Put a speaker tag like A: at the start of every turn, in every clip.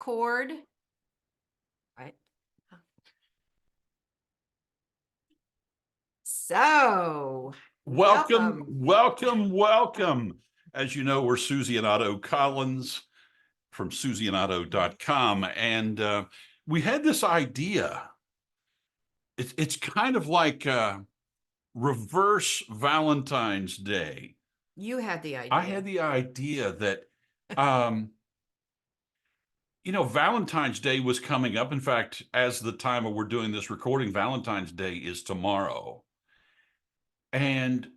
A: Discord. Right. So,
B: Welcome. As you know, we're Susie and Otto Collins from susieandotto.com. And we had this idea. It's kind of like reverse Valentine's Day.
A: You had the idea.
B: I had the idea that, Valentine's Day was coming up. In fact, as the time we're doing this recording, Valentine's Day is tomorrow. And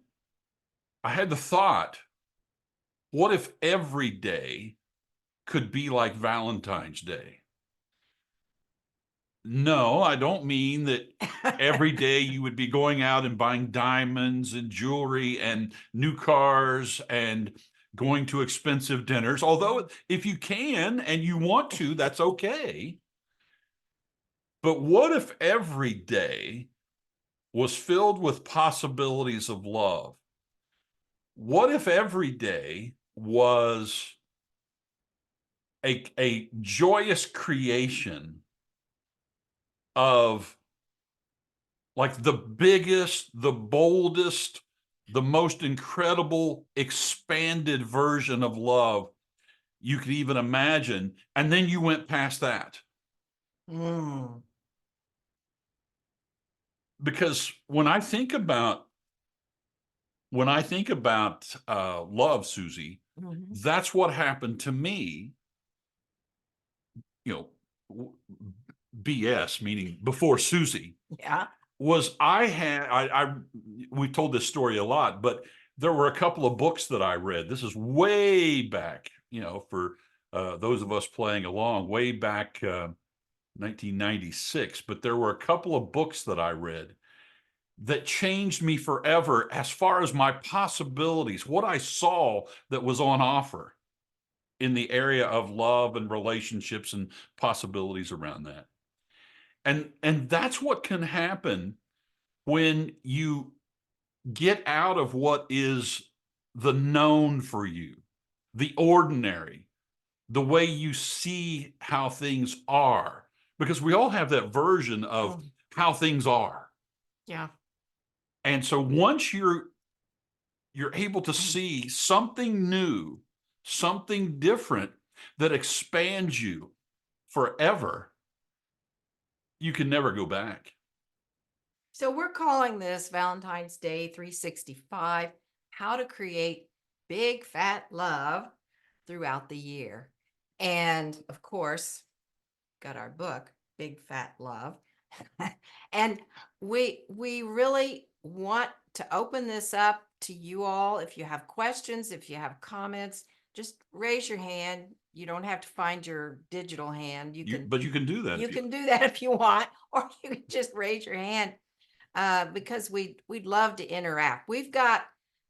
B: I had the thought, what if every day could be like Valentine's Day? No, I don't mean that every day you would be going out and buying diamonds and jewelry and new cars and going to expensive dinners. Although if you can and you want to, that's okay. But what if every day was filled with possibilities of love? What if every day was a joyous creation of like the biggest, the boldest, the most incredible expanded version of love you could even imagine, and then you went past that? Because when I think about love, Susie, that's what happened to me. BS, meaning before Susie.
A: Yeah.
B: Was we told this story a lot, but there were a couple of books that I read. This is way back, for those of us playing along, way back 1996. But there were a couple of books that I read that changed me forever as far as my possibilities, what I saw that was on offer in the area of love and relationships and possibilities around that. And that's what can happen when you get out of what is the known for you, the ordinary, the way you see how things are, because we all have that version of how things are.
A: Yeah.
B: And so once you're able to see something new, something different that expands you forever, you can never go back.
A: So we're calling this Valentine's Day 365, how to create big fat love throughout the year. And of course, got our book, Big Fat Love. And we really want to open this up to you all. If you have questions, if you have comments, just raise your hand. You don't have to find your digital hand.
B: But you can do that.
A: You can do that if you want, or you can just raise your hand. Because we'd love to interact. We've got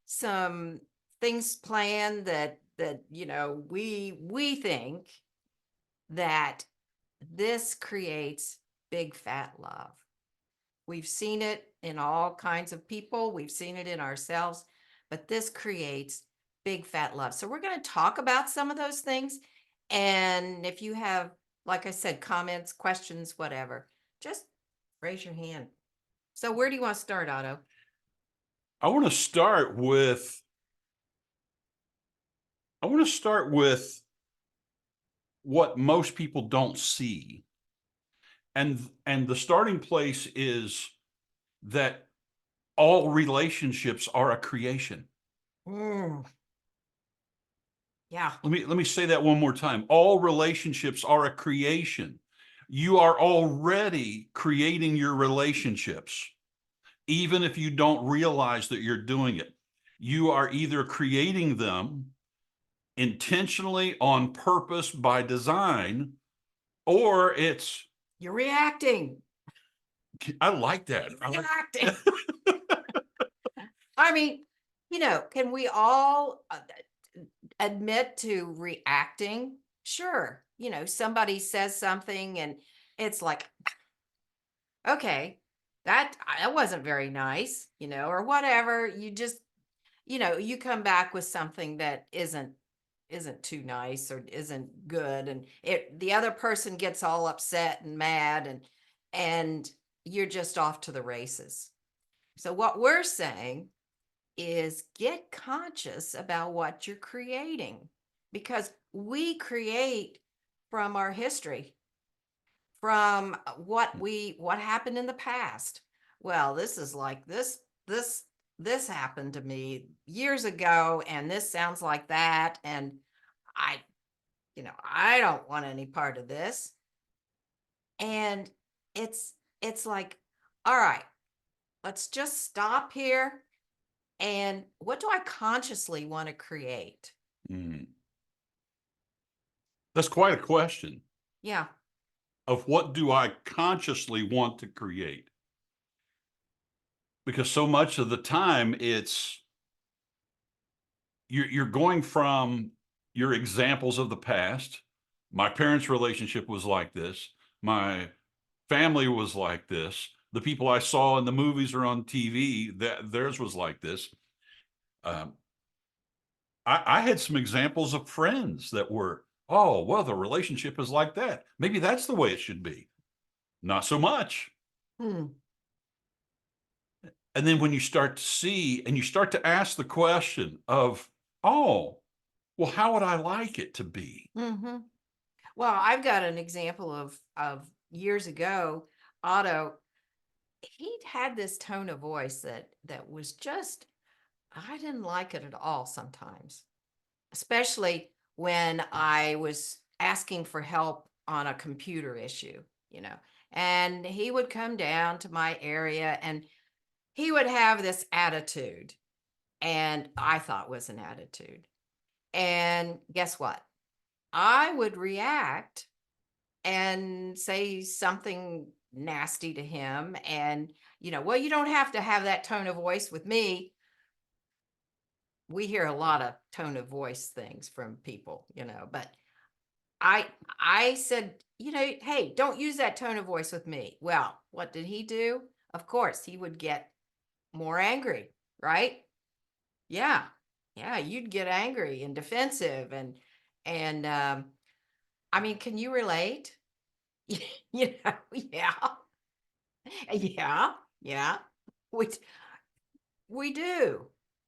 A: some things planned that we think that this creates big fat love. We've seen it in all kinds of people. We've seen it in ourselves, but this creates big fat love. So we're going to talk about some of those things. And if you have, like I said, comments, questions, whatever, just raise your hand. So where do you want to start, Otto?
B: I want to start with what most people don't see. And the starting place is that all relationships are a creation.
A: Yeah.
B: Let me say that one more time. All relationships are a creation. You are already creating your relationships, even if you don't realize that you're doing it. You are either creating them intentionally, on purpose, by design, or
A: you're reacting.
B: I like that.
A: Reacting. I mean, can we all admit to reacting? Sure. Somebody says something and it's like, okay, that wasn't very nice, or whatever. You just, you come back with something that isn't isn't too nice or isn't good, and the other person gets all upset and mad, and you're just off to the races. So what we're saying is get conscious about what you're creating, because we create from our history, from what happened in the past. Well, this is like this happened to me years ago, and this sounds like that, and I I don't want any part of this. And it's like, all right, let's just stop here. And what do I consciously want to create?
B: Mm. That's quite a question
A: Yeah.
B: of what do I consciously want to create? Because so much of the time it's you're going from your examples of the past. My parents' relationship was like this. My family was like this. The people I saw in the movies or on TV, that theirs was like this. Um, I had some examples of friends that were, oh, well, the relationship is like that. Maybe that's the way it should be. Not so much.
A: Hmm.
B: And then when you start to see and you start to ask the question of, oh, well, how would I like it to be?
A: Hmm. Well, I've got an example of years ago. Otto, he'd had this tone of voice that was just, I didn't like it at all sometimes, especially when I was asking for help on a computer issue, you know. And he would come down to my area and he would have this attitude, and I thought was an attitude. And guess what? I would react and say something nasty to him. And, well, you don't have to have that tone of voice with me. We hear a lot of tone of voice things from people, but I I said, hey, don't use that tone of voice with me. Well, what did he do? Of course, he would get more angry, right? Yeah. Yeah, you'd get angry and defensive, and I mean, can you relate? Yeah. Yeah. Yeah. We we do.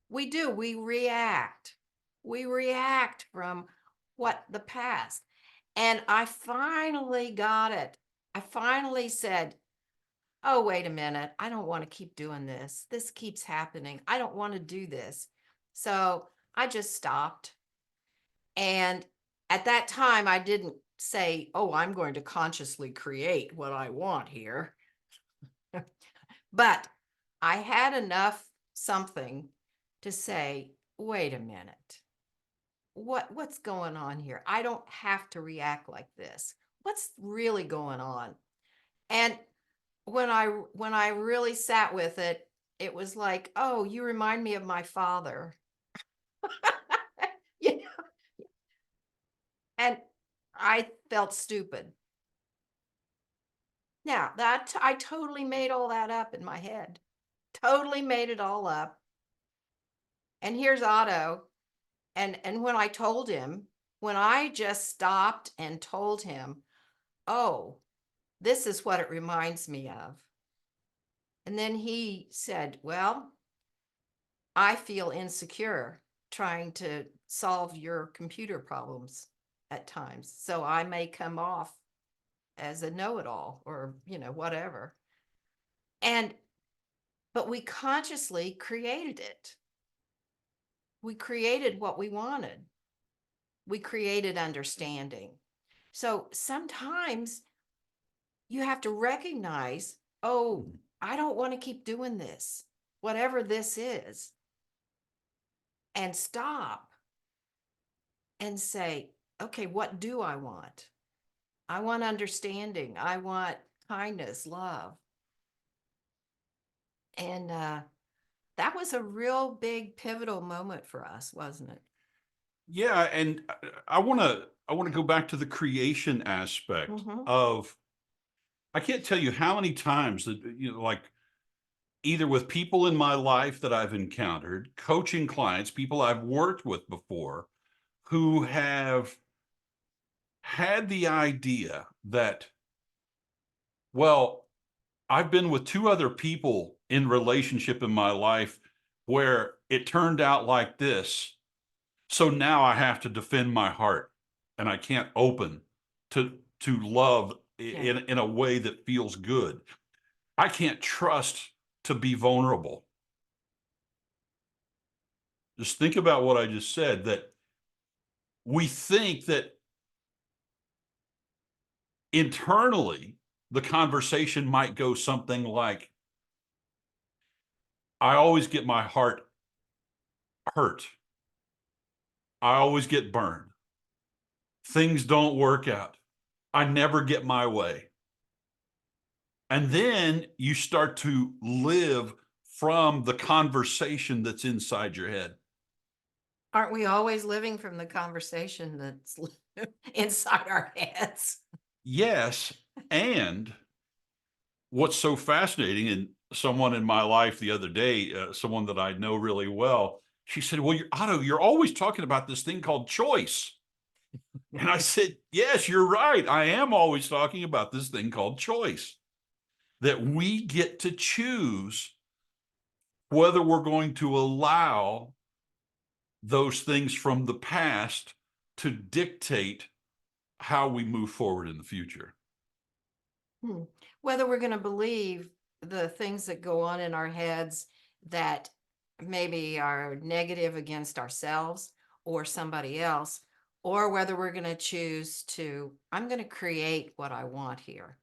A: We do. We react. We react from what the past. And I finally got it. I finally said, "Oh, wait a minute. I don't want to keep doing this. This keeps happening. I don't want to do this." So I just stopped. And at that time, I didn't say, "Oh, I'm going to consciously create what I want here." But I had enough something to say, "Wait a minute. What's going on here? I don't have to react like this. What's really going on?" And when I really sat with it, it was like, "Oh, you remind me of my father." You know, and I felt stupid. Now, I totally made all that up in my head. Totally made it all up. And here's Otto. And when I told him, when I just stopped and told him, "Oh, this is what it reminds me of." And then he said, "Well, I feel insecure trying to solve your computer problems at times. So I may come off as a know-it-all or, whatever." And but we consciously created it. We created what we wanted. We created understanding. So sometimes you have to recognize, oh, I don't want to keep doing this, whatever this is, and stop and say, okay, what do I want? I want understanding. I want kindness, love. And that was a real big pivotal moment for us, wasn't it?
B: Yeah, and I want to go back to the creation aspect
A: Hmm.
B: of I can't tell you how many times that like either with people in my life that I've encountered, coaching clients, people I've worked with before who have had the idea that, well, I've been with two other people in relationship in my life where it turned out like this. So now I have to defend my heart and I can't open to love
A: Yeah.
B: in a way that feels good. I can't trust to be vulnerable. Just think about what I just said, that we think that internally the conversation might go something like, I always get my heart hurt. I always get burned. Things don't work out. I never get my way. And then you start to live from the conversation that's inside your head.
A: Aren't we always living from the conversation that's inside our heads?
B: Yes. And what's so fascinating, and someone in my life the other day, someone that I know really well, she said, well, Otto, you're always talking about this thing called choice. And I said, yes, you're right. I am always talking about this thing called choice, that we get to choose whether we're going to allow those things from the past to dictate how we move forward in the future.
A: Hmm. Whether we're going to believe the things that go on in our heads that maybe are negative against ourselves or somebody else, or whether we're going to choose to, I'm going to create what I want here.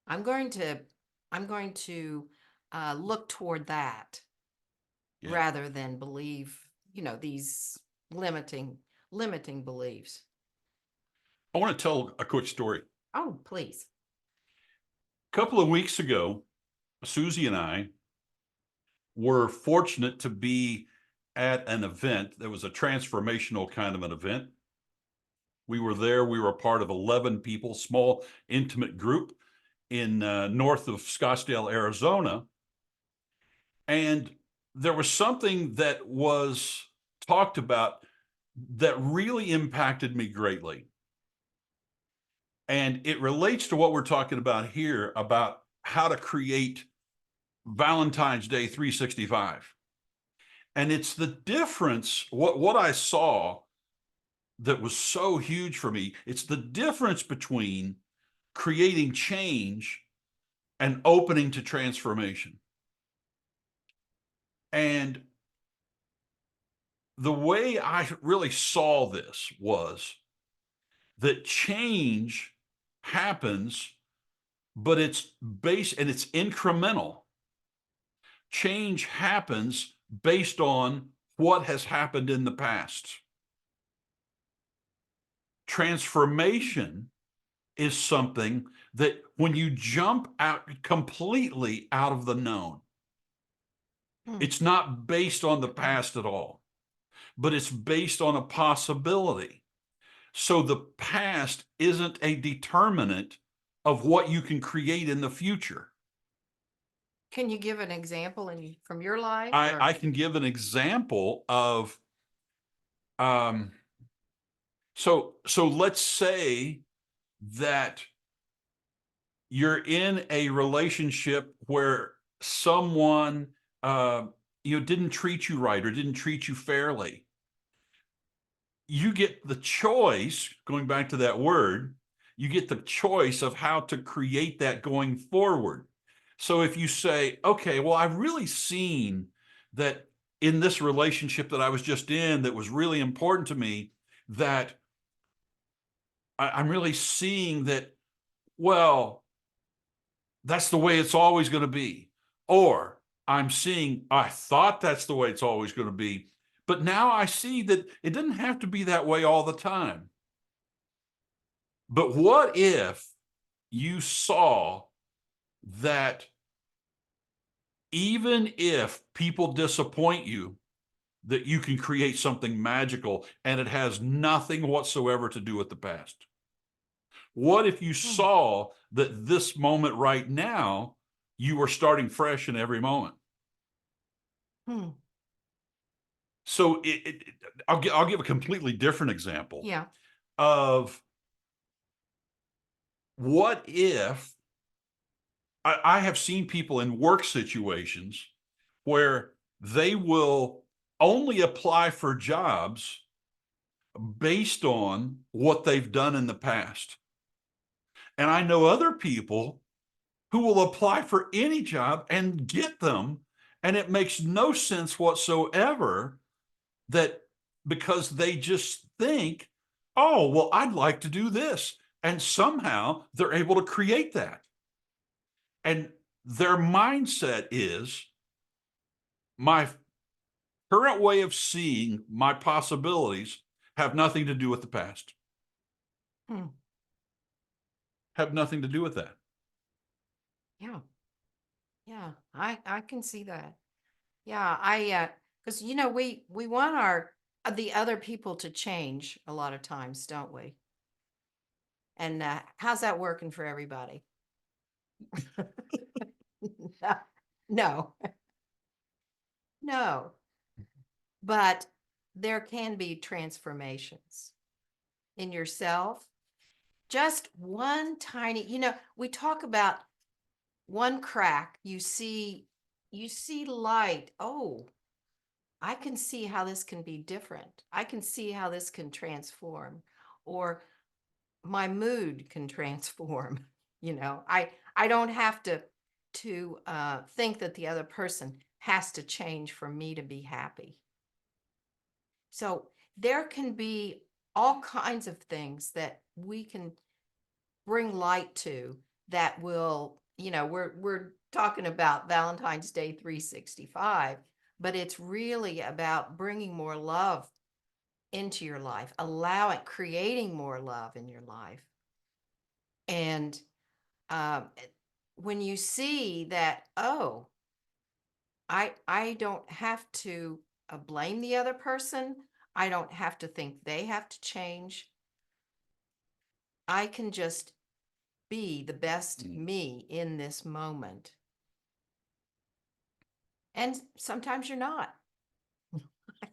A: I'm going to, I'm going to look toward that
B: Yeah.
A: rather than believe, these limiting beliefs.
B: I want to tell a quick story.
A: Oh, please.
B: A couple of weeks ago, Susie and I were fortunate to be at an event that was a transformational kind of an event. We were there. We were a part of 11 people, small, intimate group in north of Scottsdale, Arizona. And there was something that was talked about that really impacted me greatly. And it relates to what we're talking about here about how to create Valentine's Day 365. And it's the difference, what I saw that was so huge for me, it's the difference between creating change and opening to transformation. And the way I really saw this was that change happens, but it's based and it's incremental. Change happens based on what has happened in the past. Transformation is something that when you jump out completely out of the known,
A: Hmm.
B: it's not based on the past at all, but it's based on a possibility. So the past isn't a determinant of what you can create in the future.
A: Can you give an example from your life or?
B: I can give an example of um, so let's say that you're in a relationship where someone uh, didn't treat you right or didn't treat you fairly. You get the choice, going back to that word, you get the choice of how to create that going forward. So if you say, okay, well, I've really seen that in this relationship that I was just in that was really important to me, that I'm really seeing that, well, that's the way it's always going to be. Or I'm seeing, I thought that's the way it's always going to be. But now I see that it doesn't have to be that way all the time. But what if you saw that even if people disappoint you, that you can create something magical and it has nothing whatsoever to do with the past? What if you
A: Hmm.
B: saw that this moment right now, you were starting fresh in every moment?
A: Hmm.
B: So I'll give a completely different example
A: Yeah.
B: of what if I have seen people in work situations where they will only apply for jobs based on what they've done in the past. And I know other people who will apply for any job and get them. And it makes no sense whatsoever that because they just think, oh, well, I'd like to do this. And somehow they're able to create that. And their mindset is my current way of seeing my possibilities have nothing to do with the past,
A: Hmm.
B: have nothing to do with that.
A: Yeah. Yeah. I can see that. Yeah. Because we want the other people to change a lot of times, don't we? And how's that working for everybody? No, no. But there can be transformations in yourself. Just one tiny, we talk about one crack, you see light. Oh, I can see how this can be different. I can see how this can transform, or my mood can transform. I don't have to think that the other person has to change for me to be happy. So there can be all kinds of things that we can bring light to that will, we're talking about Valentine's Day 365, but it's really about bringing more love into your life, creating more love in your life. And when you see that, oh, I don't have to blame the other person. I don't have to think they have to change. I can just be the best
B: Mm.
A: me in this moment. And sometimes you're not.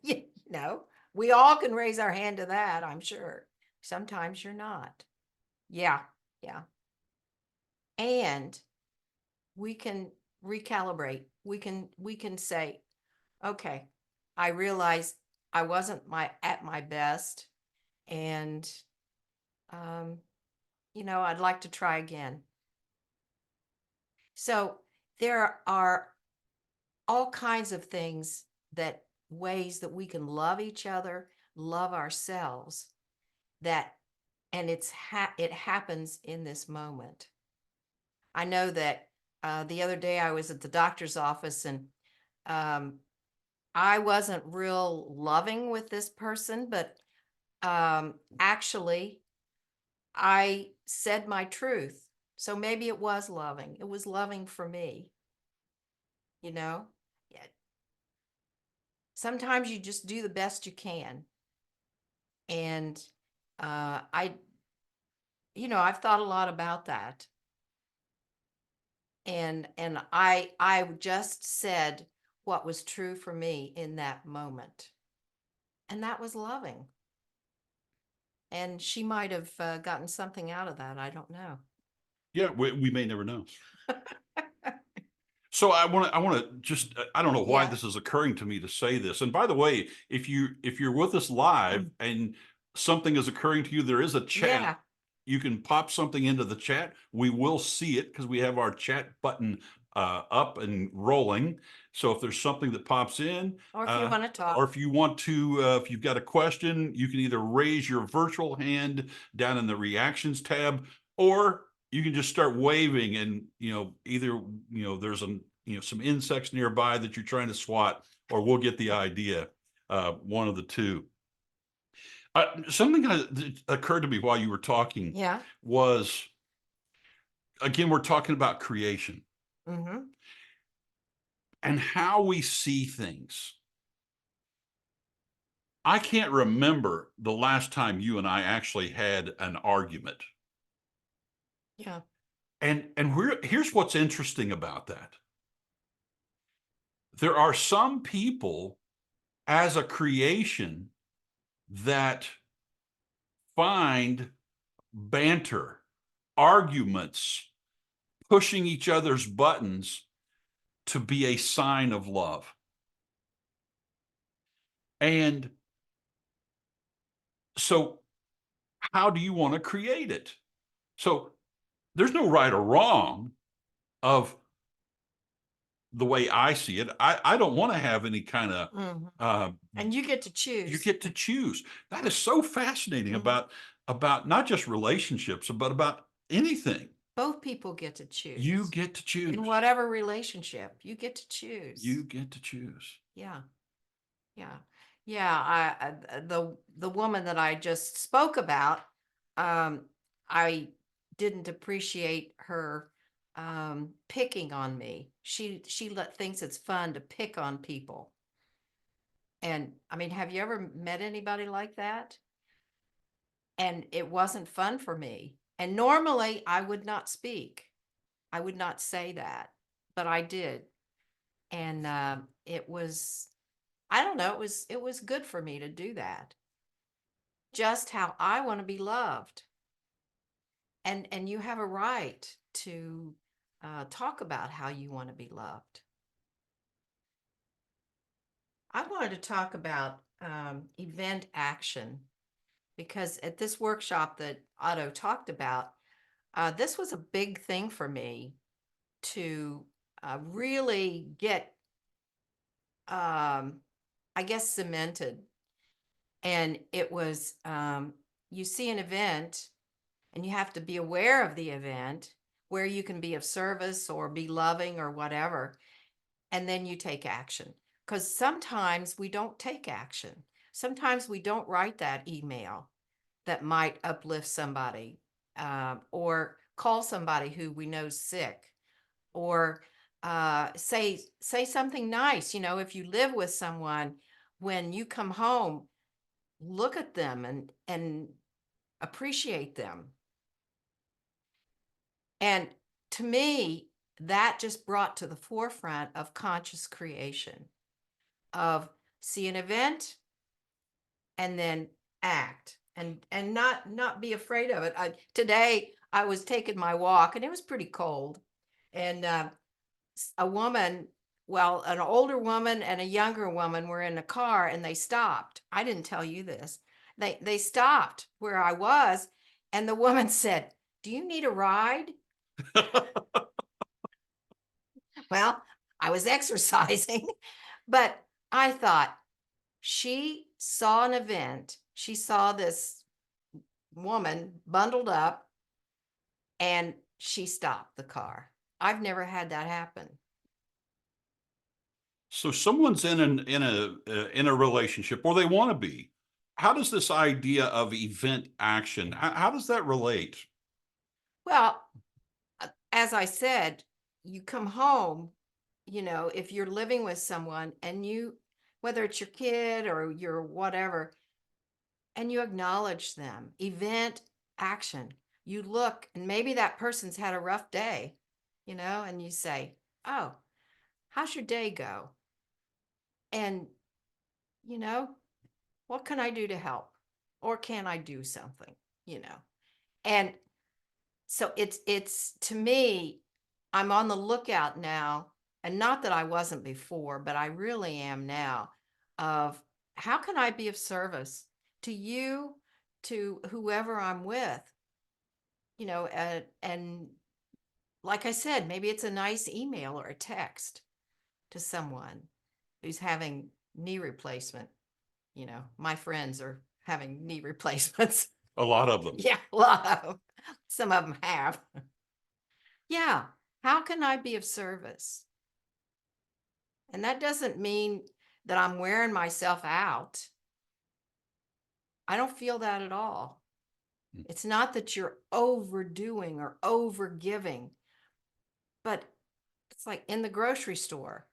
A: you know, we all can raise our hand to that, I'm sure. Sometimes you're not. Yeah, yeah. And we can recalibrate. We can say, okay, I realized I wasn't at my best, and um, I'd like to try again. So there are all kinds of things, that ways that we can love each other, love ourselves, that and it happens in this moment. I know that the other day I was at the doctor's office, and um, I wasn't real loving with this person, but actually I said my truth. So maybe it was loving. It was loving for me, you know? Yeah. Sometimes you just do the best you can. And I've thought a lot about that. And I just said what was true for me in that moment. And that was loving. And she might have gotten something out of that. I don't know.
B: Yeah, we may never know. So I want to just I don't know why
A: Yeah.
B: this is occurring to me to say this. And by the way, if you're with us live and something is occurring to you, there is a chat.
A: Yeah.
B: You can pop something into the chat. We will see it because we have our chat button up and rolling. So if there's something that pops in,
A: Or if you want to
B: or
A: talk.
B: if you want to, if you've got a question, you can either raise your virtual hand down in the reactions tab, or you can just start waving, and either there's some insects nearby that you're trying to swat, or we'll get the idea. One of the two. Something that occurred to me while you were talking
A: Yeah.
B: was, again, we're talking about creation
A: Mm-hmm.
B: and how we see things. I can't remember the last time you and I actually had an argument.
A: Yeah.
B: And here's what's interesting about that. There are some people as a creation that find banter, arguments, pushing each other's buttons to be a sign of love. And so, how do you want to create it? So, there's no right or wrong of the way I see it. I don't want to have any kind of,
A: Mhm.
B: uh,
A: And you get to
B: you
A: choose.
B: get to choose. That is so fascinating
A: Mhm.
B: about not just relationships, but about anything.
A: Both people get to
B: You
A: choose.
B: get to
A: In
B: choose.
A: whatever relationship, you get to choose.
B: You get to choose.
A: Yeah. Yeah. Yeah. The woman that I just spoke about, I didn't appreciate her picking on me. Thinks it's fun to pick on people. And I mean, have you ever met anybody like that? And it wasn't fun for me. And normally I would not speak. I would not say that, but I did. And it was, I don't know, it was good for me to do that. Just how I want to be loved. And you have a right to talk about how you want to be loved. I wanted to talk about event action because at this workshop that Otto talked about, this was a big thing for me to really get, I guess, cemented. And it was, you see an event and you have to be aware of the event where you can be of service or be loving or whatever. And then you take action. Because sometimes we don't take action. Sometimes we don't write that email that might uplift somebody, or call somebody who we know is sick, or say something nice. You know, if you live with someone, when you come home, look at them and appreciate them. And to me, that just brought to the forefront of conscious creation, of see an event and then act and not be afraid of it. Today I was taking my walk and it was pretty cold, and a woman, well, an older woman and a younger woman were in a car and they stopped. I didn't tell you this. They stopped where I was, and the woman said, "Do you need a ride?" Well, I was exercising, but I thought she saw an event. She saw this woman bundled up and she stopped the car. I've never had that happen.
B: So someone's in a relationship, or they want to be. How does this idea of event action, how does that relate?
A: Well, as I said, you come home, you know, if you're living with someone and you, whether it's your kid or your whatever, and you acknowledge them, event action. You look, and maybe that person's had a rough day, you know, and you say, "Oh, how's your day go?" And, you know, what can I do to help? Or can I do something, you know? And so it's to me, I'm on the lookout now, and not that I wasn't before, but I really am now, of how can I be of service to you, to whoever I'm with, you know, and like I said, maybe it's a nice email or a text to someone who's having knee replacement. You know, my friends are having knee replacements.
B: A lot of them.
A: Yeah, a lot of 'em. Some of them have. Yeah. How can I be of service? And that doesn't mean that I'm wearing myself out. I don't feel that at all.
B: Mm.
A: It's not that you're overdoing or over giving, but it's like in the grocery store.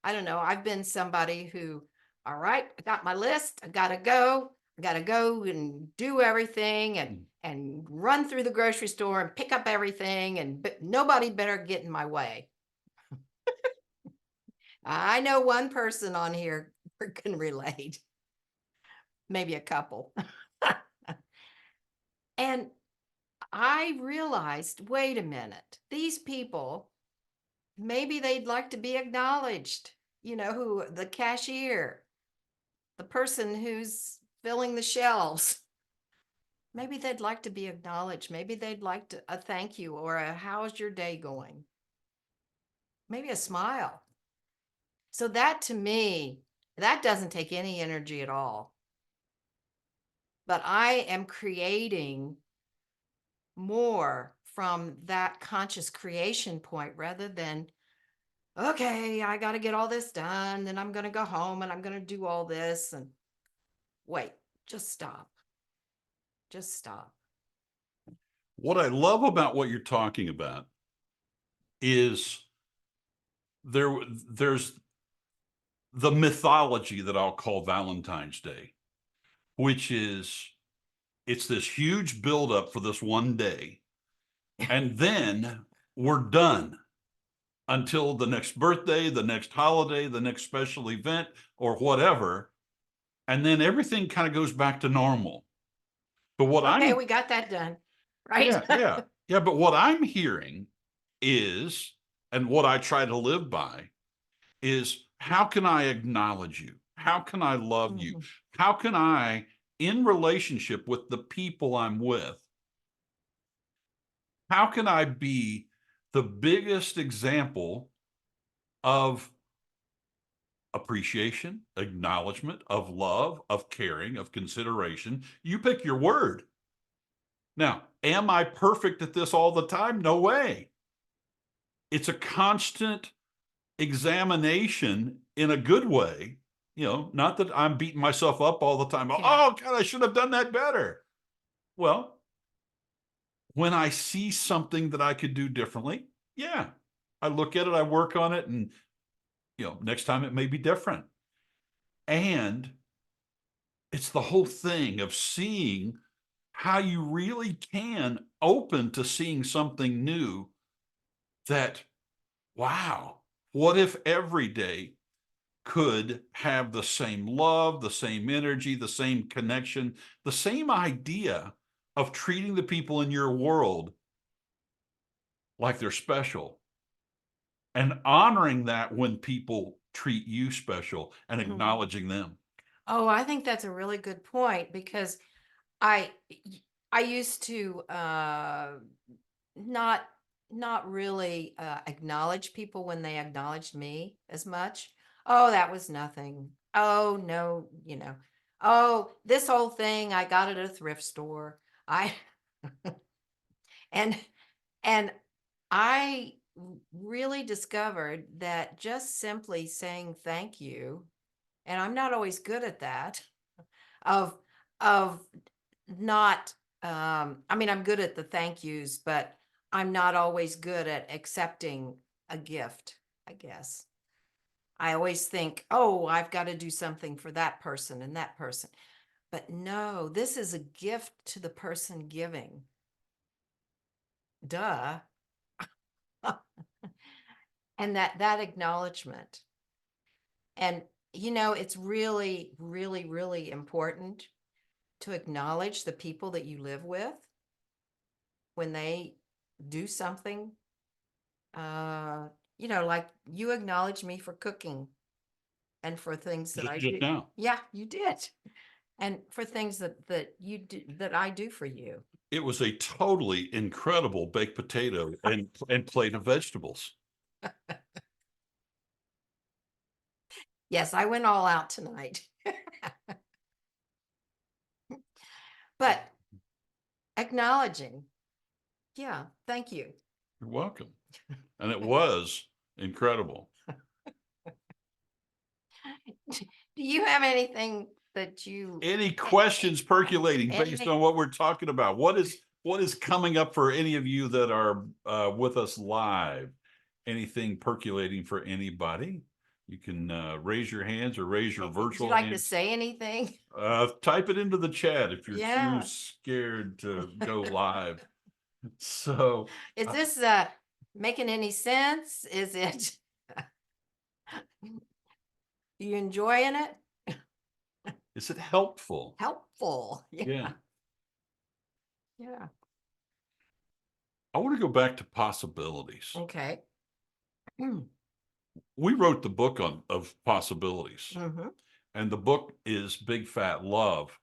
A: I don't know. I've been somebody who, all right, I got my list. I gotta go. I gotta go and do everything and
B: Mm.
A: and run through the grocery store and pick up everything, and nobody better get in my way. I know one person on here can relate. Maybe a couple. And I realized, wait a minute, these people, maybe they'd like to be acknowledged. Who the cashier, the person who's filling the shelves. Maybe they'd like to be acknowledged. Maybe they'd like a thank you or a how's your day going? Maybe a smile. So that to me, that doesn't take any energy at all. But I am creating more from that conscious creation point rather than, okay, I got to get all this done. Then I'm going to go home and I'm going to do all this. And wait, just stop. Just stop.
B: What I love about what you're talking about is there's the mythology that I'll call Valentine's Day, which is it's this huge buildup for this one day, and then we're done until the next birthday, the next holiday, the next special event, or whatever, and then everything kind of goes back to normal. But what
A: Okay,
B: I'm
A: we got that done. Right?
B: yeah. But what I'm hearing is, and what I try to live by, is how can I acknowledge you? How can I love you?
A: Mhm.
B: How can I, in relationship with the people I'm with, how can I be the biggest example of appreciation, acknowledgement, of love, of caring, of consideration? You pick your word. Now, am I perfect at this all the time? No way. It's a constant examination in a good way. Not that I'm beating myself up all the time.
A: Yeah.
B: Oh, God, I should have done that better. Well, when I see something that I could do differently, yeah, I look at it, I work on it, and, next time it may be different. And it's the whole thing of seeing how you really can open to seeing something new that, wow, what if every day could have the same love, the same energy, the same connection, the same idea of treating the people in your world like they're special and honoring that when people treat you special and
A: Mhm.
B: acknowledging them.
A: Oh, I think that's a really good point because I I used to not not really acknowledge people when they acknowledged me as much. Oh, that was nothing. Oh no, Oh, this whole thing I got it at a thrift store. I and and I really discovered that just simply saying thank you, and I'm not always good at that, of of not I mean, I'm good at the thank yous, but I'm not always good at accepting a gift, I guess. I always think, oh, I've got to do something for that person and that person. But no, this is a gift to the person giving. Duh. And that acknowledgement. And it's really, really, really important to acknowledge the people that you live with when they do something. Like you acknowledge me for cooking and for things that I
B: Just
A: do.
B: now.
A: Yeah, you did. And for things that you do that I do for you.
B: It was a totally incredible baked potato and plate of vegetables.
A: Yes, I went all out tonight. But acknowledging, yeah, thank you.
B: You're welcome. And it was incredible.
A: Do you have anything that you
B: Any questions percolating based
A: anything?
B: on what we're talking about? What is coming up for any of you that are with us live? Anything percolating for anybody? You can raise your hands or raise your
A: Would you
B: virtual
A: like to
B: hands.
A: say anything?
B: Type it into the chat if you're too
A: Yeah.
B: scared to go live. So
A: Is this making any sense? Is it you enjoying it?
B: Is it helpful?
A: Helpful.
B: Yeah.
A: Yeah. Yeah.
B: I want to go back to possibilities.
A: Okay. Mm.
B: We wrote the book of possibilities,
A: Mm-hmm.
B: and the book is Big Fat Love.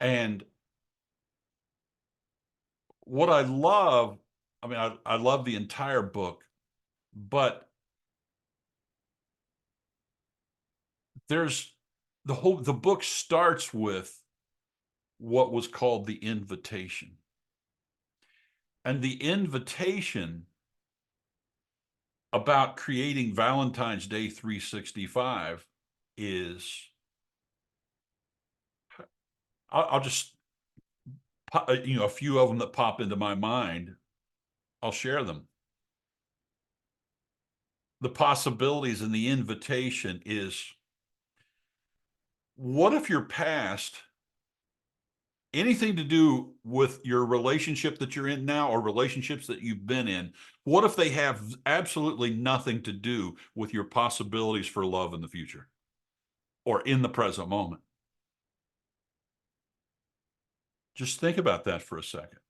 B: And what I love, I mean, I love the entire book, but there's the book starts with what was called the invitation. And the invitation about creating Valentine's Day 365 is, I'll just, a few of them that pop into my mind, I'll share them. The possibilities and the invitation is, what if your past, anything to do with your relationship that you're in now or relationships that you've been in, what if they have absolutely nothing to do with your possibilities for love in the future or in the present moment? Just think about that for a second.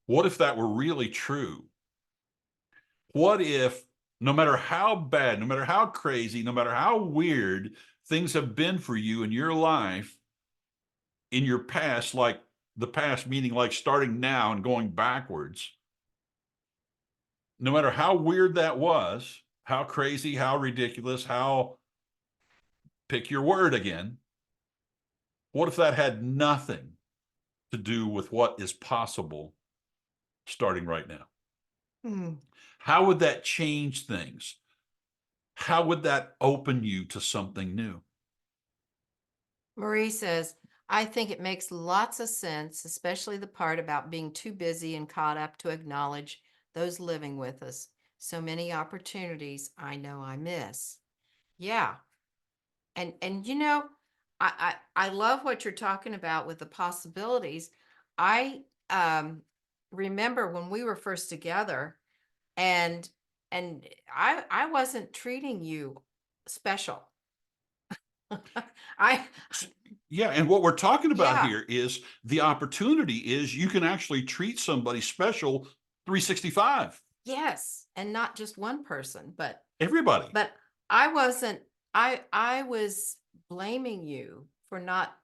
B: What if that were really true? What if, no matter how bad, no matter how crazy, no matter how weird things have been for you in your life, in your past, like the past meaning like starting now and going backwards, no matter how weird that was, how crazy, how ridiculous, how, pick your word again, what if that had nothing to do with what is possible starting right now?
A: Mm.
B: How would that change things? How would that open you to something new?
A: Marie says, I think it makes lots of sense, especially the part about being too busy and caught up to acknowledge those living with us. So many opportunities I know I miss. Yeah. And I love what you're talking about with the possibilities. I remember when we were first together and I wasn't treating you special. I
B: Yeah, and what we're talking about
A: yeah,
B: here is the opportunity is you can actually treat somebody special 365.
A: yes, and not just one person,
B: Everybody.
A: but I wasn't I was blaming you for not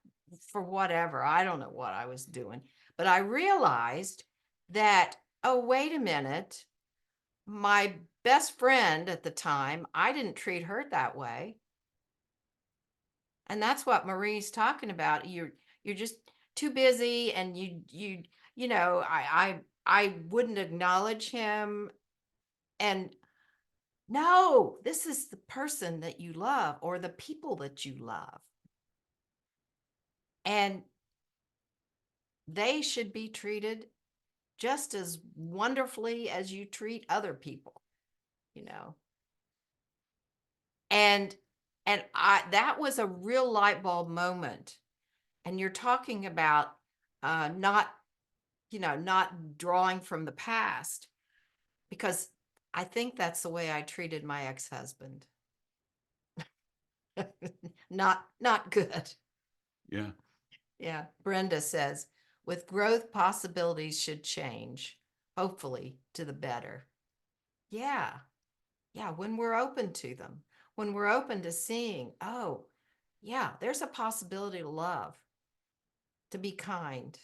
A: for whatever. I don't know what I was doing, but I realized that, oh, wait a minute. My best friend at the time, I didn't treat her that way. And that's what Marie's talking about. You're just too busy and I wouldn't acknowledge him. And no, this is the person that you love or the people that you love. And they should be treated just as wonderfully as you treat other people, you know. And I that was a real light bulb moment. And you're talking about not, not drawing from the past because I think that's the way I treated my ex-husband. Not good.
B: Yeah.
A: Yeah. Brenda says, with growth, possibilities should change, hopefully to the better. Yeah. Yeah. When we're open to them, when we're open to seeing, oh, yeah, there's a possibility to love, to be kind.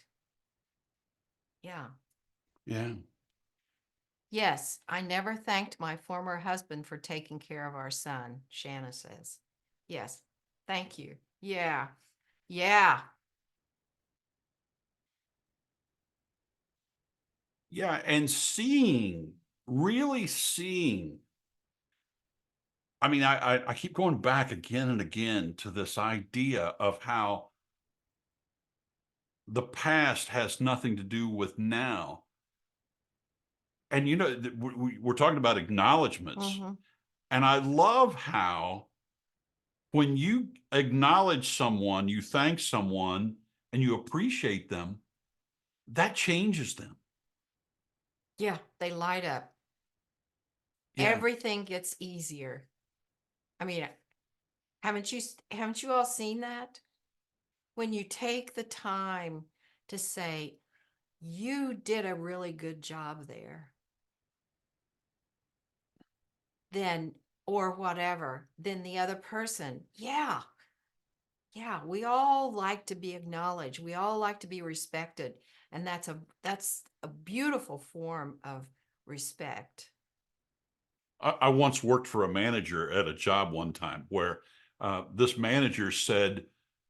A: Yeah.
B: Yeah.
A: Yes, I never thanked my former husband for taking care of our son, Shanna says. Yes, thank you. Yeah. Yeah.
B: Yeah, and seeing, really seeing. I mean, I keep going back again and again to this idea of how the past has nothing to do with now. And we're talking about acknowledgments,
A: Mm-hmm.
B: and I love how when you acknowledge someone, you thank someone, and you appreciate them, that changes them.
A: Yeah, they light up.
B: Yeah.
A: Everything gets easier. I mean, Haven't you all seen that? When you take the time to say, you did a really good job there, then, or whatever, then the other person, yeah, yeah, we all like to be acknowledged. We all like to be respected. And that's a beautiful form of respect.
B: I once worked for a manager at a job one time where this manager said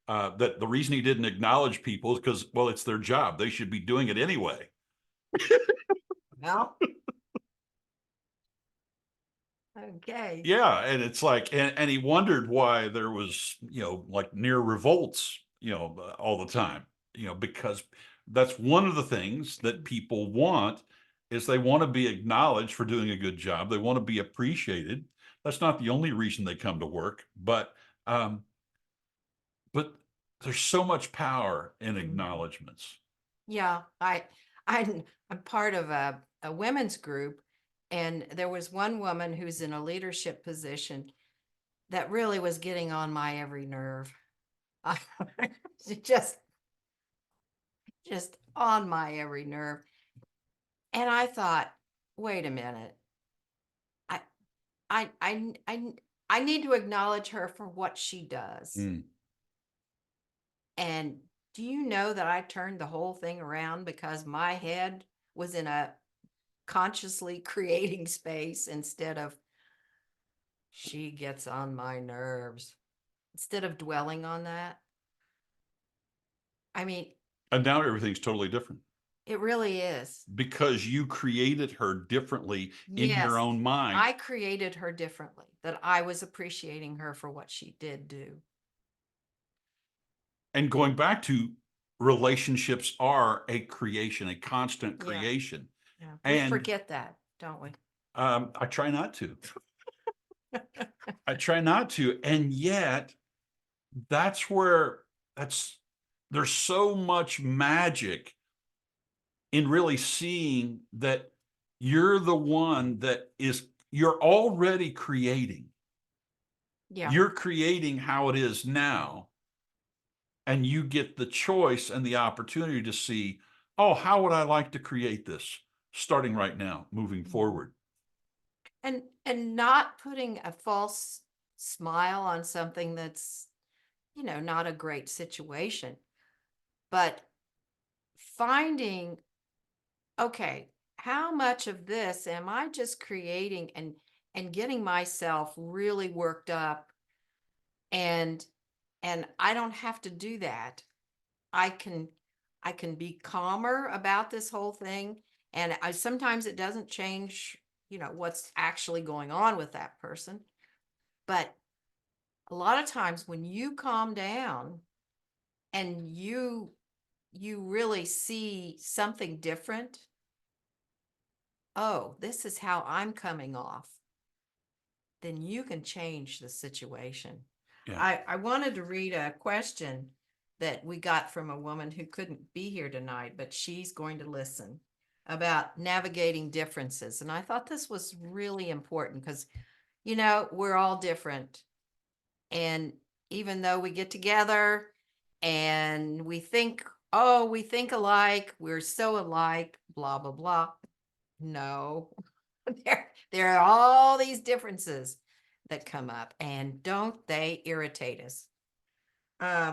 B: that the reason he didn't acknowledge people is because, well, it's their job. They should be doing it anyway.
A: Well, okay.
B: Yeah, and it's like, and he wondered why there was, like near revolts, all the time, because that's one of the things that people want is they want to be acknowledged for doing a good job. They want to be appreciated. That's not the only reason they come to work, um, but there's so much power in acknowledgments.
A: Yeah, I'm part of a women's group, and there was one woman who's in a leadership position that really was getting on my every nerve. just just on my every nerve. And I thought, wait a minute. I I I I I need to acknowledge her for what she does.
B: Mm.
A: And do you know that I turned the whole thing around because my head was in a consciously creating space instead of she gets on my nerves. Instead of dwelling on that. I mean,
B: And now everything's totally different
A: it really is.
B: because you created her differently in your
A: Yes,
B: own mind.
A: I created her differently, that I was appreciating her for what she did do.
B: And going back to relationships are a creation, a constant
A: Yeah,
B: creation.
A: yeah. We
B: And
A: forget that, don't we?
B: I try not to. I try not to. And yet that's where that's there's so much magic in really seeing that you're the one that is you're already creating.
A: Yeah.
B: You're creating how it is now. And you get the choice and the opportunity to see, oh, how would I like to create this starting right now, moving forward?
A: And not putting a false smile on something that's, not a great situation, but finding, okay, how much of this am I just creating and getting myself really worked up, and I don't have to do that. I can I can be calmer about this whole thing, and I sometimes it doesn't change, what's actually going on with that person, but a lot of times when you calm down and you really see something different, oh, this is how I'm coming off, then you can change the situation.
B: Yeah.
A: I wanted to read a question that we got from a woman who couldn't be here tonight, but she's going to listen, about navigating differences. And I thought this was really important because, we're all different. And even though we get together and we think, oh, we think alike, we're so alike, blah, blah, blah. No, there are all these differences that come up, and don't they irritate us?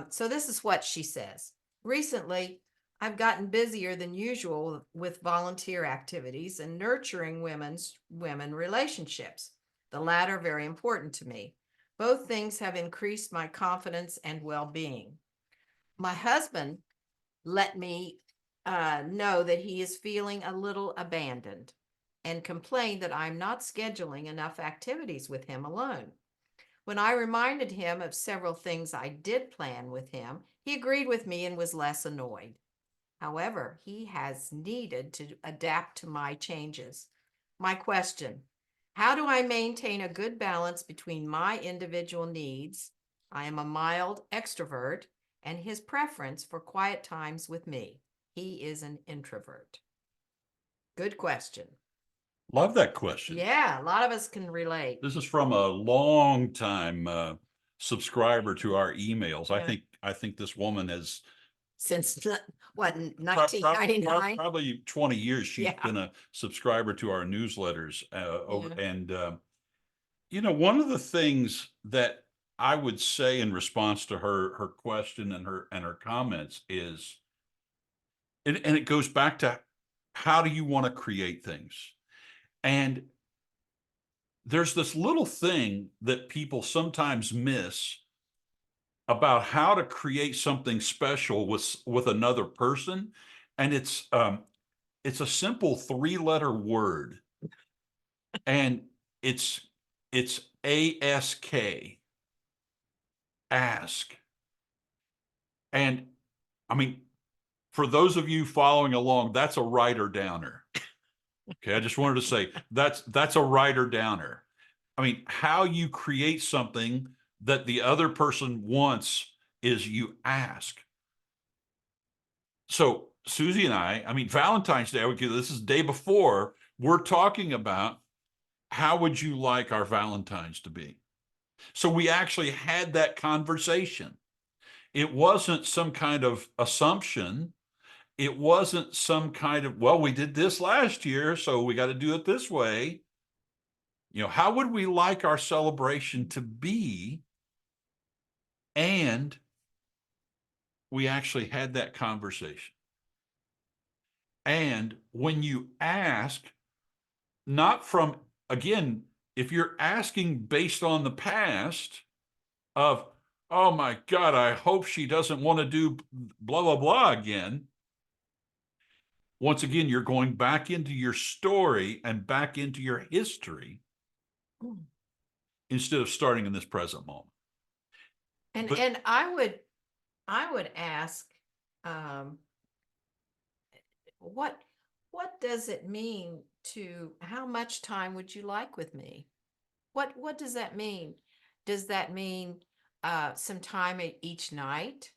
A: So this is what she says. Recently, I've gotten busier than usual with volunteer activities and nurturing women relationships. The latter very important to me. Both things have increased my confidence and well-being. My husband let me know that he is feeling a little abandoned and complained that I'm not scheduling enough activities with him alone. When I reminded him of several things I did plan with him, he agreed with me and was less annoyed. However, he has needed to adapt to my changes. My question: how do I maintain a good balance between my individual needs? I am a mild extrovert, and his preference for quiet times with me. He is an introvert. Good question.
B: Love that question.
A: Yeah, a lot of us can relate.
B: This is from a long time subscriber to our emails.
A: Yeah.
B: I think this woman has
A: Since what,
B: prob- prob-
A: 1999?
B: probably 20 years she's
A: Yeah.
B: been a subscriber to our newsletters over,
A: Yeah.
B: and one of the things that I would say in response to her question and her comments is, and it goes back to, how do you want to create things? And there's this little thing that people sometimes miss about how to create something special with another person, and it's a simple 3-letter word, and it's ask. And I mean, for those of you following along, that's a writer downer. Okay, I just wanted to say that's a writer downer. I mean, how you create something that the other person wants is you ask. So Susie and I mean, Valentine's Day, this is the day before, we're talking about, how would you like our Valentines to be? So we actually had that conversation. It wasn't some kind of assumption. It wasn't some kind of, well, we did this last year, so we got to do it this way. How would we like our celebration to be? And we actually had that conversation. And when you ask, not from, again, if you're asking based on the past of, oh my God, I hope she doesn't want to do blah, blah, blah again. Once again, you're going back into your story and back into your history instead of starting in this present moment.
A: And
B: But
A: and I would ask, um, what does it mean to, how much time would you like with me? What does that mean? Does that mean some time each night?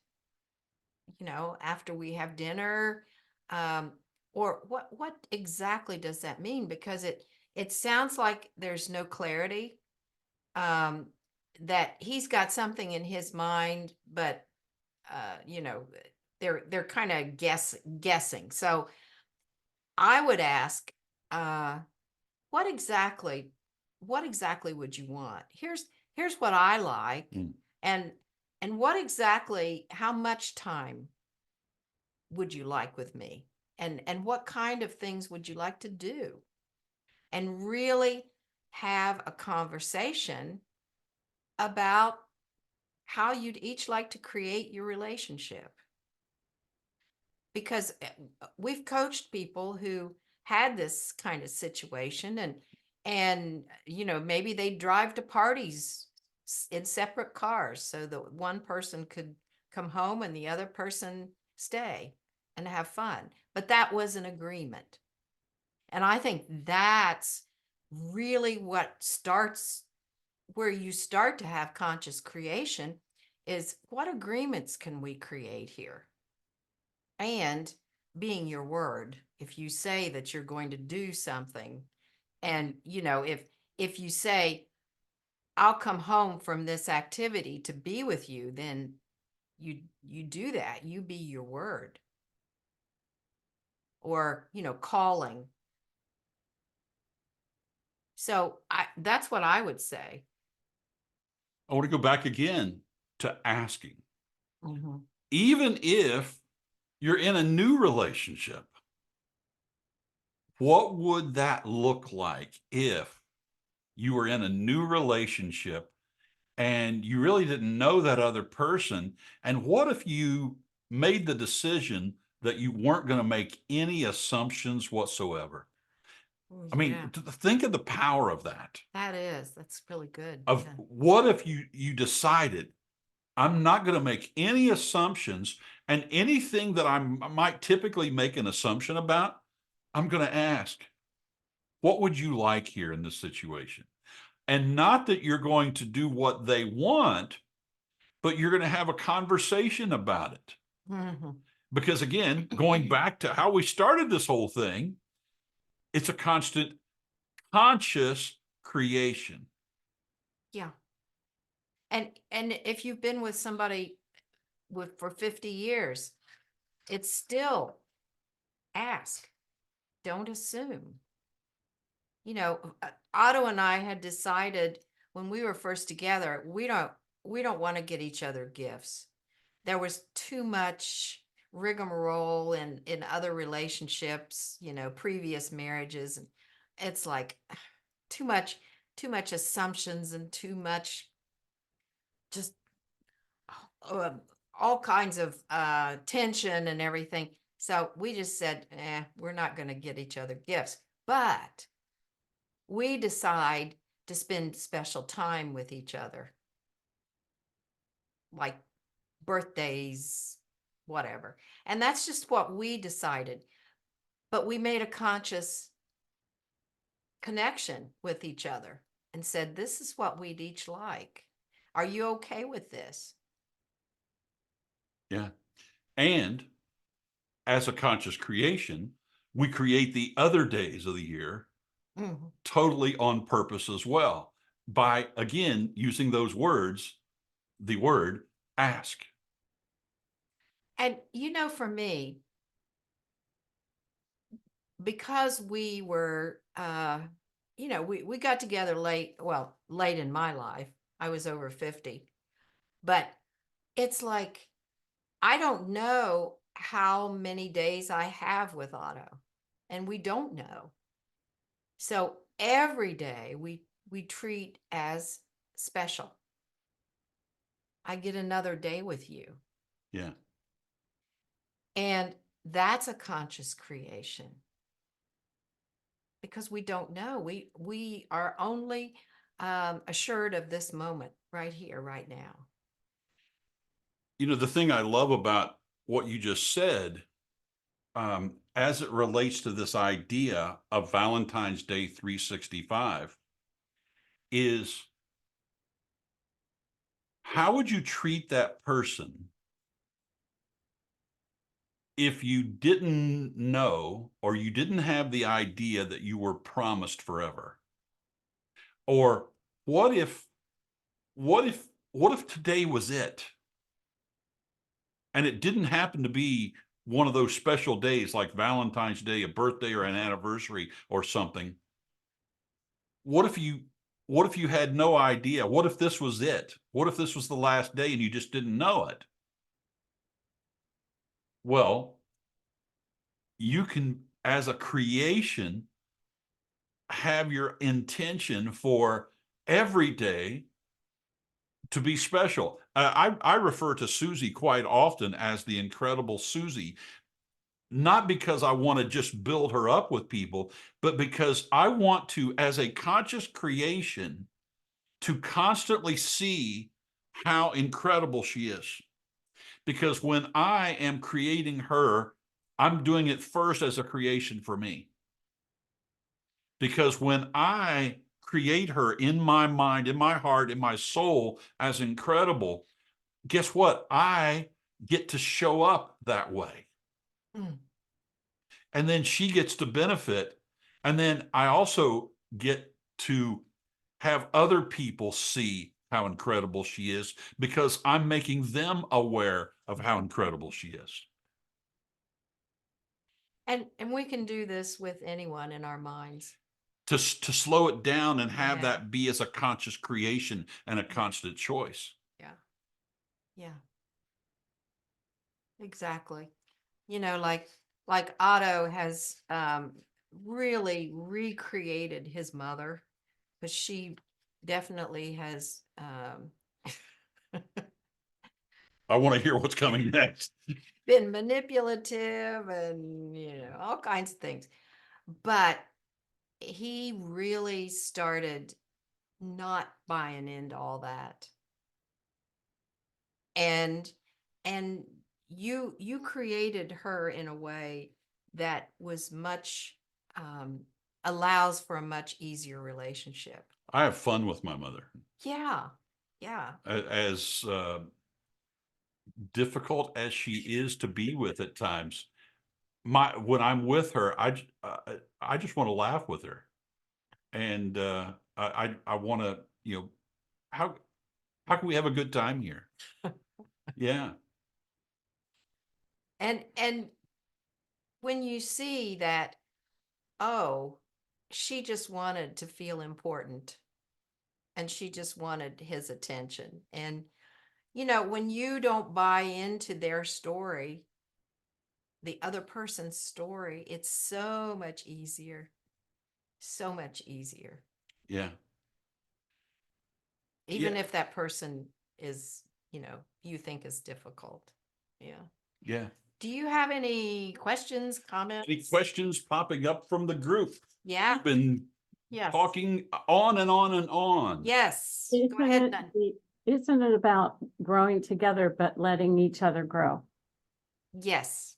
A: After we have dinner, um, or what exactly does that mean? Because it sounds like there's no clarity. Um, that he's got something in his mind, but uh, you know, they're kind of guessing. So I would ask, uh, what exactly, would you want? Here's what I like,
B: mm,
A: and what exactly, how much time would you like with me? And what kind of things would you like to do? And really have a conversation about how you'd each like to create your relationship. Because we've coached people who had this kind of situation, and maybe they drive to parties in separate cars so that one person could come home and the other person stay and have fun, but that was an agreement. And I think that's really what starts, where you start to have conscious creation, is what agreements can we create here? And being your word, if you say that you're going to do something, and if you say, I'll come home from this activity to be with you, then you do that, you be your word. Or calling. So that's what I would say.
B: I want to go back again to asking.
A: Mhm.
B: Even if you're in a new relationship, what would that look like if you were in a new relationship and you really didn't know that other person? And what if you made the decision that you weren't going to make any assumptions whatsoever?
A: Oh,
B: I mean,
A: yeah,
B: think of the power of that.
A: that's really good.
B: Of
A: Yeah.
B: what if you decided, I'm not going to make any assumptions, and anything that I might typically make an assumption about, I'm going to ask, what would you like here in this situation? And not that you're going to do what they want, but you're going to have a conversation about it.
A: Mhm.
B: Because again, going back to how we started this whole thing, it's a constant conscious creation.
A: Yeah. And if you've been with somebody for 50 years, it's still ask, don't assume. Otto and I had decided when we were first together, we don't want to get each other gifts. There was too much rigmarole in other relationships, previous marriages, and it's like too much assumptions and too much just uh, all kinds of tension and everything. So we just said, we're not going to get each other gifts, but we decide to spend special time with each other, like birthdays, whatever. And that's just what we decided. But we made a conscious connection with each other and said, this is what we'd each like. Are you okay with this?
B: Yeah. And as a conscious creation, we create the other days of the year
A: Mhm.
B: totally on purpose as well by, again, using those words, the word ask.
A: And for me, because we were we got together late in my life. I was over 50. But it's like I don't know how many days I have with Otto, and we don't know. So every day we treat as special. I get another day with you.
B: Yeah.
A: And that's a conscious creation because we don't know. We are only assured of this moment right here, right now.
B: The thing I love about what you just said, as it relates to this idea of Valentine's Day 365, is how would you treat that person if you didn't know or you didn't have the idea that you were promised forever? Or what if, what if today was it? And it didn't happen to be one of those special days like Valentine's Day, a birthday or an anniversary or something. What if you what if you had no idea? What if this was it? What if this was the last day and you just didn't know it? Well, you can, as a creation, have your intention for every day to be special. I refer to Susie quite often as the incredible Susie, not because I want to just build her up with people, but because I want to, as a conscious creation, to constantly see how incredible she is. Because when I am creating her, I'm doing it first as a creation for me. Because when I create her in my mind, in my heart, in my soul as incredible, guess what? I get to show up that way.
A: Mm.
B: And then she gets to benefit. And then I also get to have other people see how incredible she is because I'm making them aware of how incredible she is.
A: And we can do this with anyone in our minds.
B: To slow it down and have
A: Yeah.
B: that be as a conscious creation and a constant choice.
A: Yeah. Yeah. Exactly. Like Otto has really recreated his mother, but she definitely has
B: I want to hear what's coming next.
A: been manipulative and all kinds of things. But he really started not buying into all that. And and you created her in a way that was much allows for a much easier relationship.
B: I have fun with my mother.
A: Yeah. Yeah.
B: As difficult as she is to be with at times, when I'm with her, I just want to laugh with her, and I want to, how How can we have a good time here? Yeah.
A: And when you see that, oh, she just wanted to feel important and she just wanted his attention. And, when you don't buy into their story, the other person's story, it's so much easier. So much easier.
B: Yeah.
A: Even
B: Yeah.
A: if that person is, you think is difficult. Yeah.
B: Yeah.
A: Do you have any questions, comments?
B: Any questions popping up from the group?
A: Yeah.
B: We've been
A: Yes.
B: talking on and on and on.
A: Yes. Go ahead, Nun.
C: Isn't it about growing together, but letting each other grow?
A: Yes.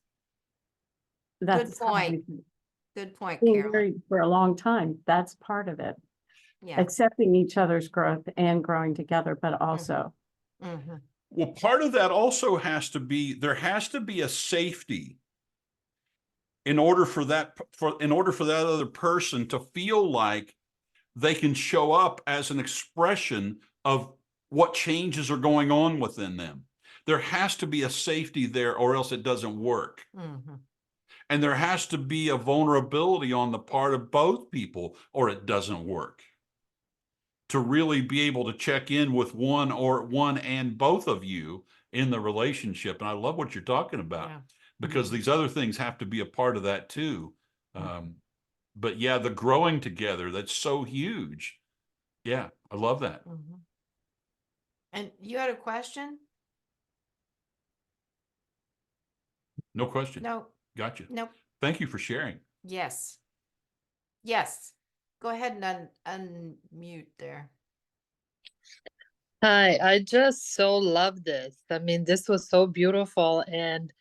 C: That's how
A: point.
C: we think.
A: Good point,
C: Being
A: Carolyn.
C: married for a long time, that's part of it.
A: Yeah.
C: Accepting each other's growth and growing together, but also.
A: Mhm.
B: Well, part of that also has to be, there has to be a safety in order for that other person to feel like they can show up as an expression of what changes are going on within them. There has to be a safety there, or else it doesn't work.
A: Mhm.
B: And there has to be a vulnerability on the part of both people, or it doesn't work. To really be able to check in with one and both of you in the relationship. And I love what you're talking about,
A: Yeah.
B: because these other things have to be a part of that too. But yeah, the growing together, that's so huge. Yeah, I love that.
A: Mhm. And you had a question?
B: No question.
A: No.
B: Gotcha.
A: Nope.
B: Thank you for sharing.
A: Yes. Yes. Go ahead and unmute there.
D: Hi, I just so love this. I mean, this was so beautiful. And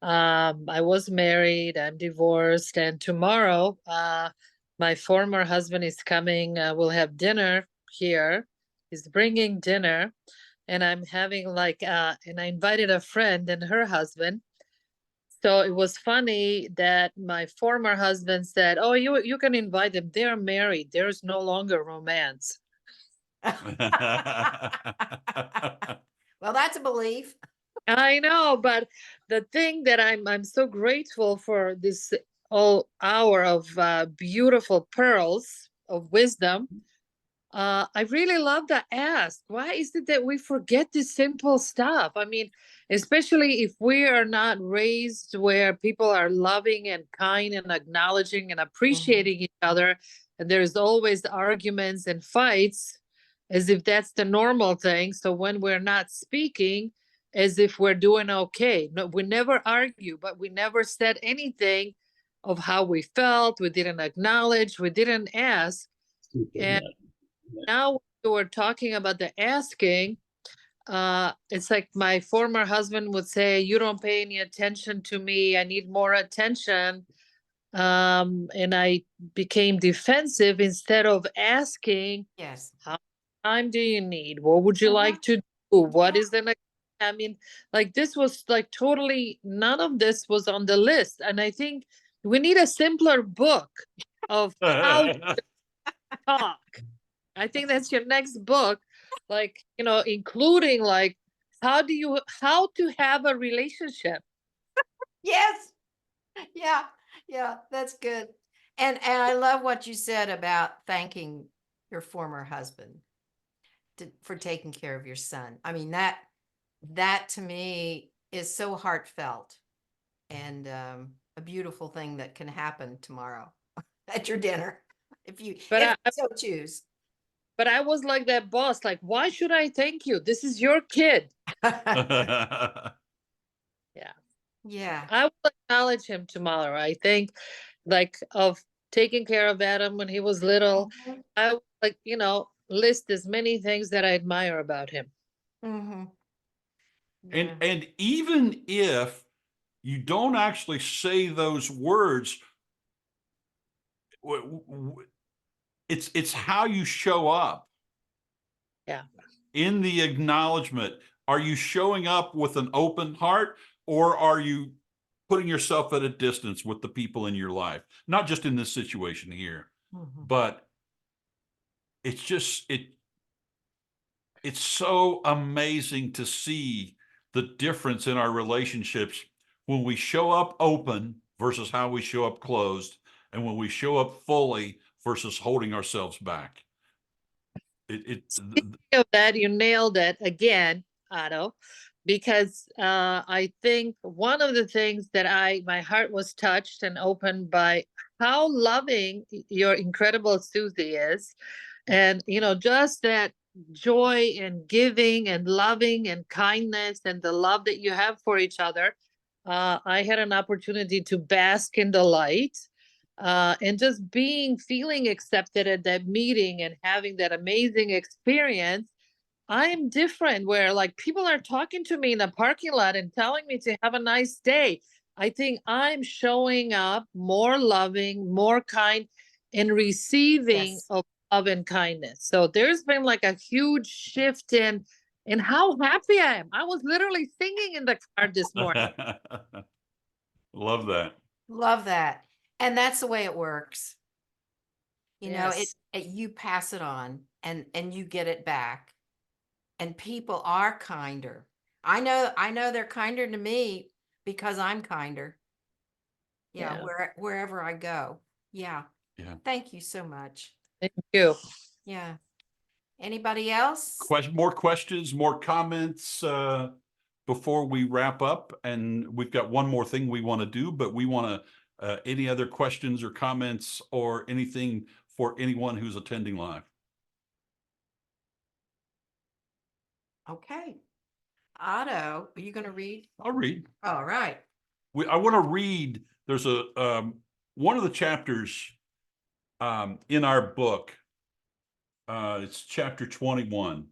D: I was married, I'm divorced, and tomorrow my former husband is coming. We'll have dinner here. He's bringing dinner, and I'm having and I invited a friend and her husband. So it was funny that my former husband said, "Oh, you can invite them. They're married. There's no longer romance."
A: Well, that's a belief.
D: I know, but the thing that I'm so grateful for this whole hour of beautiful pearls of wisdom. I really love the ask. Why is it that we forget this simple stuff? I mean, especially if we are not raised where people are loving and kind and acknowledging and appreciating each other, and there's always arguments and fights as if that's the normal thing. So when we're not speaking, as if we're doing okay. No, we never argue, but we never said anything of how we felt. We didn't acknowledge, we didn't ask. And now we're talking about the asking. It's like my former husband would say, "You don't pay any attention to me. I need more attention." And I became defensive instead of asking,
A: Yes.
D: "How much time do you need? What would you like to do? What is the next?" I mean, like this was like totally none of this was on the list. And I think we need a simpler book of how to talk. I think that's your next book, like, including like how to have a relationship.
A: Yes. Yeah. Yeah. That's good. And I love what you said about thanking your former husband for taking care of your son. I mean, that to me is so heartfelt and a beautiful thing that can happen tomorrow at your dinner if you
D: But
A: if
D: I
A: you so choose.
D: but I was like that boss, like, why should I thank you? This is your kid. Yeah.
A: Yeah.
D: I will acknowledge him tomorrow. I think like of taking care of Adam when he was little. I would, like, list as many things that I admire about him.
A: Mm-hmm.
B: And
A: Yeah.
B: and even if you don't actually say those words, it's how you show up
D: Yeah.
B: in the acknowledgement. Are you showing up with an open heart, or are you putting yourself at a distance with the people in your life? Not just in this situation here,
A: Mhm.
B: but it's just It's so amazing to see the difference in our relationships when we show up open versus how we show up closed, and when we show up fully versus holding ourselves back.
D: Speaking of that, you nailed it again, Otto, because I think one of the things that my heart was touched and opened by how loving your incredible Susie is. And, just that joy and giving and loving and kindness and the love that you have for each other. I had an opportunity to bask in the light and just feeling accepted at that meeting and having that amazing experience. I am different where like people are talking to me in the parking lot and telling me to have a nice day. I think I'm showing up more loving, more kind, and receiving
A: Yes.
D: of love and kindness. So there's been like a huge shift in how happy I am. I was literally singing in the car this morning.
B: Love that.
A: Love that. And that's the way it works.
D: Yes.
A: You pass it on and you get it back. And people are kinder. I know they're kinder to me because I'm kinder.
D: Yeah.
A: Wherever I go. Yeah.
B: Yeah.
A: Thank you so much.
D: Thank you.
A: Yeah. Anybody else?
B: More questions, more comments before we wrap up? And we've got one more thing we want to do, but we want to, any other questions or comments or anything for anyone who's attending live?
A: Okay. Otto, are you going to read?
B: I'll read.
A: All right.
B: I want to read. There's one of the chapters in our book. It's chapter 21,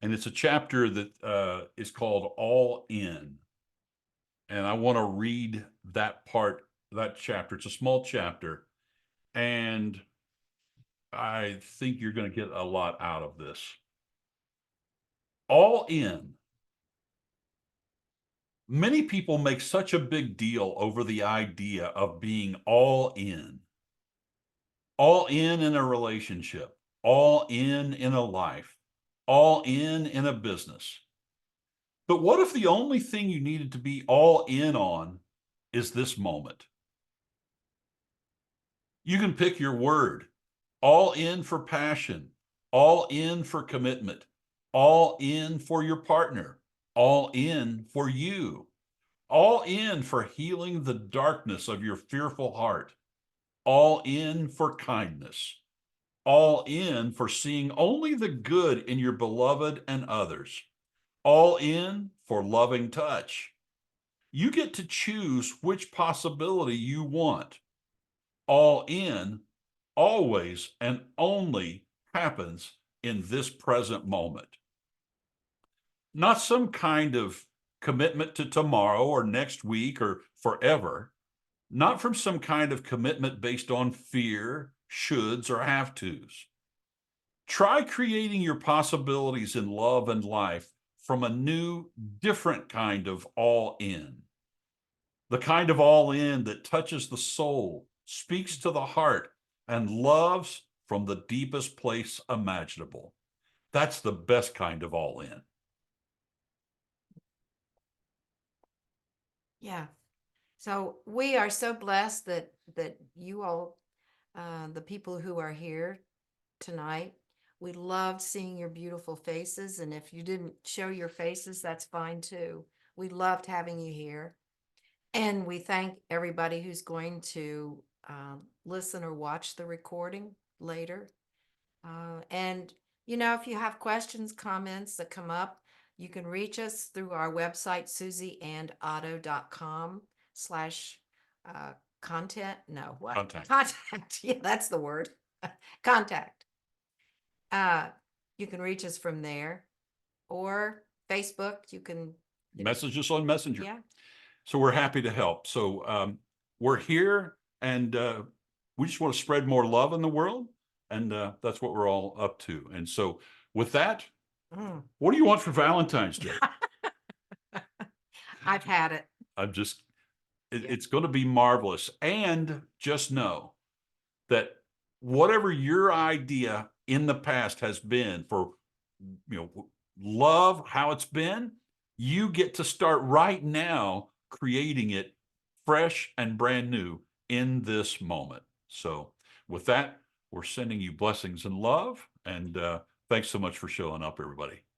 B: and it's a chapter that is called All In. And I want to read that chapter. It's a small chapter, and I think you're going to get a lot out of this. All in. Many people make such a big deal over the idea of being all in a relationship, all in a life, all in a business. But what if the only thing you needed to be all in on is this moment? You can pick your word. All in for passion, all in for commitment, all in for your partner, all in for you, all in for healing the darkness of your fearful heart, all in for kindness, all in for seeing only the good in your beloved and others, all in for loving touch. You get to choose which possibility you want. All in always and only happens in this present moment. Not some kind of commitment to tomorrow or next week or forever. Not from some kind of commitment based on fear, shoulds, or have tos. Try creating your possibilities in love and life from a new, different kind of all in. The kind of all in that touches the soul, speaks to the heart, and loves from the deepest place imaginable. That's the best kind of all in.
A: Yeah. So we are so blessed that you all, the people who are here tonight, we loved seeing your beautiful faces. And if you didn't show your faces, that's fine too. We loved having you here. And we thank everybody who's going to listen or watch the recording later. And, if you have questions, comments that come up, you can reach us through our website, susieandotto.com/content. No, what?
B: Contact.
A: Contact. Yeah, that's the word. Contact. You can reach us from there or Facebook. You can
B: Message us on Messenger.
A: Yeah.
B: So we're happy to help. So we're here, and we just want to spread more love in the world. And that's what we're all up to. And so with that, what do you want for Valentine's Day?
A: I've had it.
B: It's going to be marvelous. And just know that whatever your idea in the past has been for love how it's been, you get to start right now creating it fresh and brand new in this moment. So with that, we're sending you blessings and love, and thanks so much for showing up, everybody.